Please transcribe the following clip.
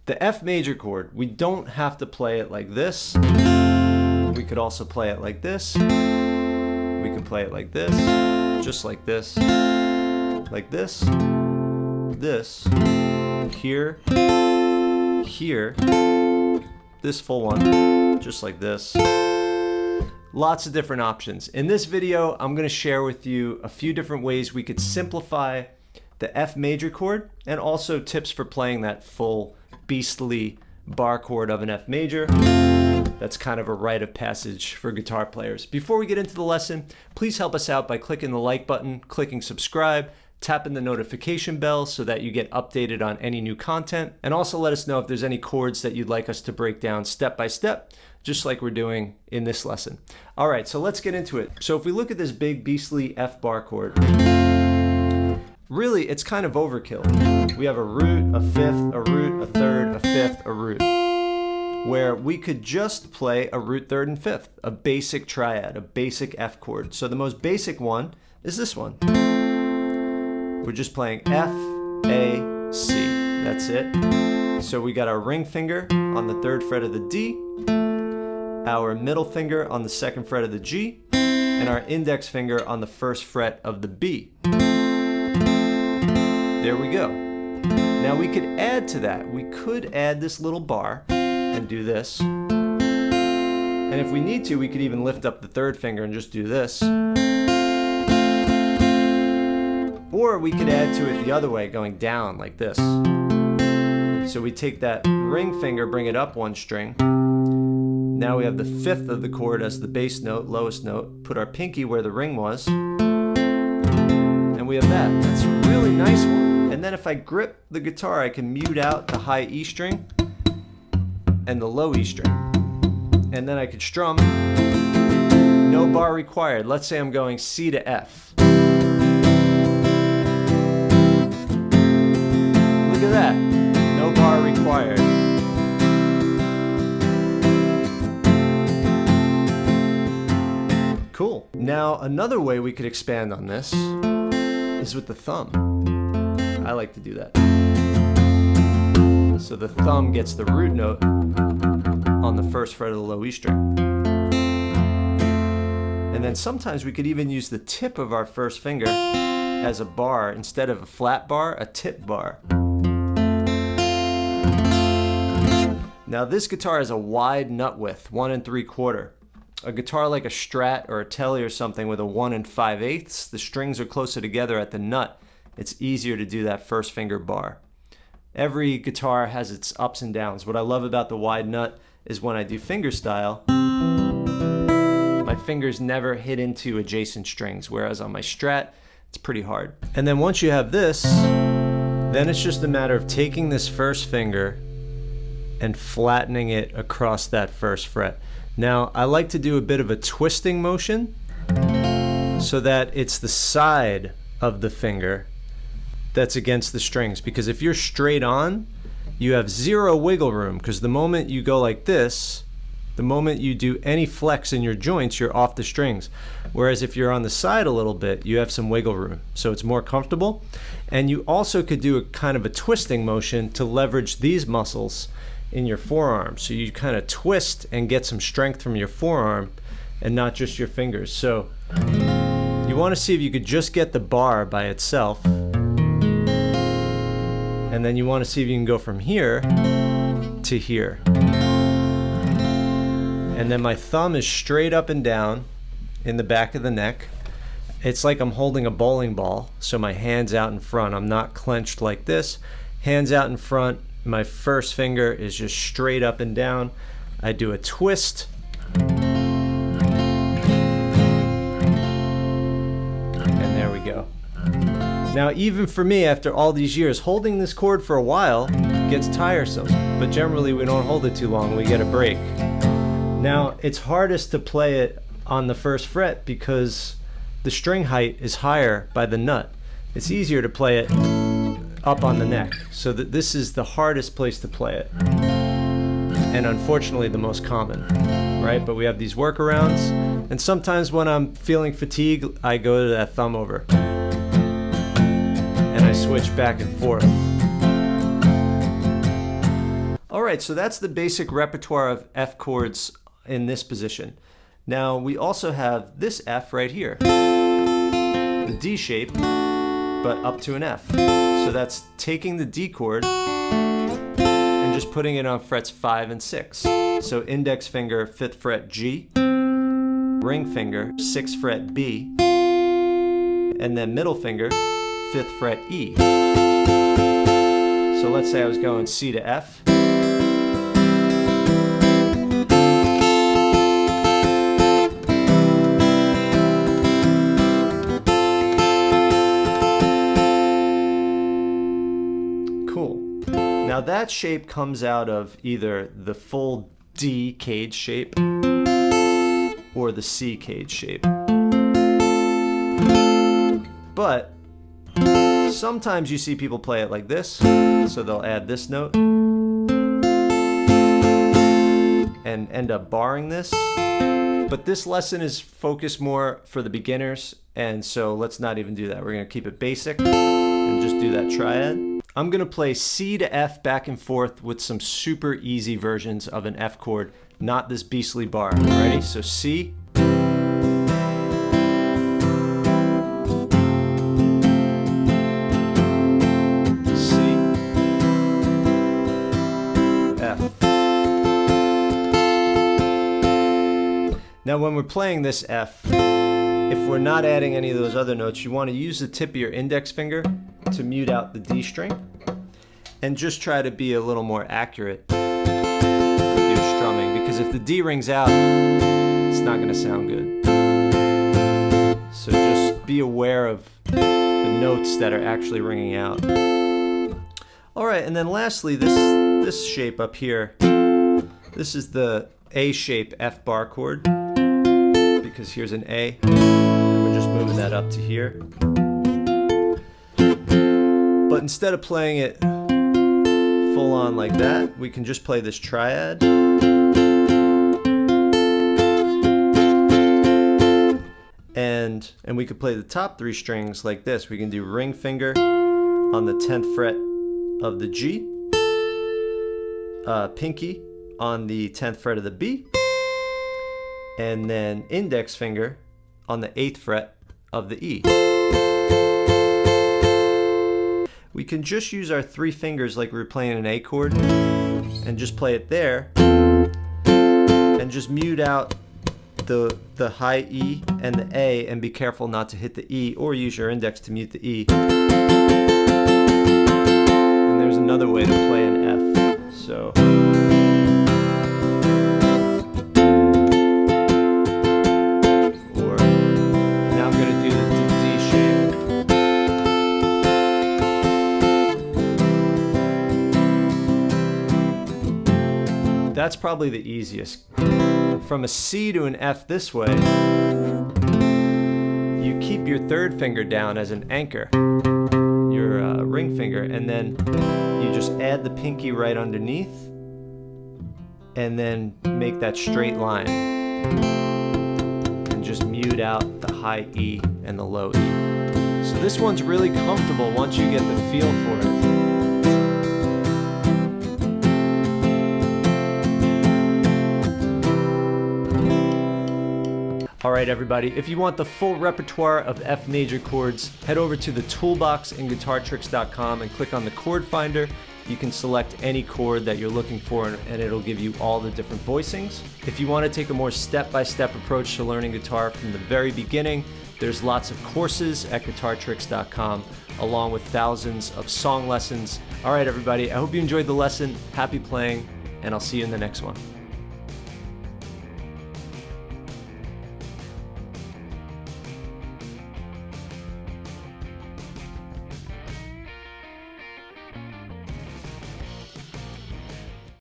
The F major chord, we don't have to play it like this. We could also play it like this. We could play it like this, just like this, this, here, here, this full one, just like this. Lots of different options. In this video, I'm going to share with you a few different ways we could simplify the F major chord and also tips for playing that full beastly bar chord of an F major. That's kind of a rite of passage for guitar players. Before we get into the lesson, please help us out by clicking the like button, clicking subscribe, tapping the notification bell so that you get updated on any new content, and also let us know if there's any chords that you'd like us to break down step by step, just like we're doing in this lesson. All right, so let's get into it. So if we look at this big beastly F bar chord, really it's kind of overkill. We have a root, a fifth, a root, a third, a fifth, a root, where we could just play a root, third, and fifth, a basic triad, a basic F chord. So the most basic one is this one. We're just playing F, A, C. That's it. So we got our ring finger on the 3rd fret of the D, our middle finger on the 2nd fret of the G, and our index finger on the 1st fret of the B. There we go. Now we could add to that. We could add this little bar and do this. And if we need to, we could even lift up the 3rd finger and just do this. Or we could add to it the other way, going down like this. So we take that ring finger, bring it up 1 string. Now we have the 5th of the chord as the bass note, lowest note. Put our pinky where the ring was. And we have that. That's a really nice one. And then if I grip the guitar, I can mute out the high E string and the low E string. And then I could strum. No bar required. Let's say I'm going C to F. Look at that. No bar required. Cool. Now another way we could expand on this is with the thumb. I like to do that. So the thumb gets the root note on the 1st fret of the low E string. And then sometimes we could even use the tip of our 1st finger as a bar. Instead of a flat bar, a tip bar. Now this guitar has a wide nut width, 1 3/4. A guitar like a Strat or a Tele or something with a 1 5/8, the strings are closer together at the nut. It's easier to do that 1st finger bar. Every guitar has its ups and downs. What I love about the wide nut is when I do fingerstyle, my fingers never hit into adjacent strings, whereas on my Strat, it's pretty hard. And then once you have this, then it's just a matter of taking this 1st finger and flattening it across that 1st fret. Now, I like to do a bit of a twisting motion so that it's the side of the finger that's against the strings, because if you're straight on, you have 0 wiggle room, because the moment you go like this, the moment you do any flex in your joints, you're off the strings. Whereas if you're on the side a little bit, you have some wiggle room, so it's more comfortable. And you also could do a kind of a twisting motion to leverage these muscles in your forearm. So you kind of twist and get some strength from your forearm and not just your fingers. So you want to see if you could just get the bar by itself. And then you want to see if you can go from here to here. And then my thumb is straight up and down in the back of the neck. It's like I'm holding a bowling ball, so my hand's out in front. I'm not clenched like this. Hands out in front. My 1st finger is just straight up and down. I do a twist. And there we go. Now, even for me, after all these years, holding this chord for a while gets tiresome. But generally, we don't hold it too long. We get a break. Now, it's hardest to play it on the 1st fret because the string height is higher by the nut. It's easier to play it up on the neck, so that this is the hardest place to play it, and unfortunately the most common, right? But we have these workarounds, and sometimes when I'm feeling fatigue, I go to that thumb over and I switch back and forth. All right, so that's the basic repertoire of F chords in this position. Now we also have this F right here, the D shape, but up to an F. So that's taking the D chord and just putting it on frets 5 and 6. So index finger, 5th fret G, ring finger, 6th fret B, and then middle finger, 5th fret E. So let's say I was going C to F. Cool. Now that shape comes out of either the full D cage shape or the C cage shape. But sometimes you see people play it like this, so they'll add this note and end up barring this. But this lesson is focused more for the beginners, and so let's not even do that. We're going to keep it basic and just do that triad. I'm going to play C to F back and forth with some super easy versions of an F chord, not this beastly bar. Ready? So C, now when we're playing this F, if we're not adding any of those other notes, you want to use the tip of your index finger to mute out the D string and just try to be a little more accurate with your strumming, because if the D rings out, it's not going to sound good. So just be aware of the notes that are actually ringing out. All right, and then lastly, this shape up here, this is the A shape F bar chord, because here's an A, and we're just moving that up to here. But instead of playing it full on like that, we can just play this triad. And we could play the top 3 strings like this. We can do ring finger on the 10th fret of the G, pinky on the 10th fret of the B, and then index finger on the 8th fret of the E. We can just use our 3 fingers like we were playing an A chord and just play it there and just mute out the high E and the A, and be careful not to hit the E, or use your index to mute the E. And there's another way to play an F. So that's probably the easiest. From a C to an F this way, you keep your 3rd finger down as an anchor, your ring finger, and then you just add the pinky right underneath, and then make that straight line, and just mute out the high E and the low E. So this one's really comfortable once you get the feel for it. Alright everybody, if you want the full repertoire of F major chords, head over to the toolbox in guitartricks.com and click on the chord finder. You can select any chord that you're looking for, and it'll give you all the different voicings. If you want to take a more step-by-step approach to learning guitar from the very beginning, there's lots of courses at guitartricks.com, along with thousands of song lessons. Alright everybody, I hope you enjoyed the lesson. Happy playing, and I'll see you in the next one.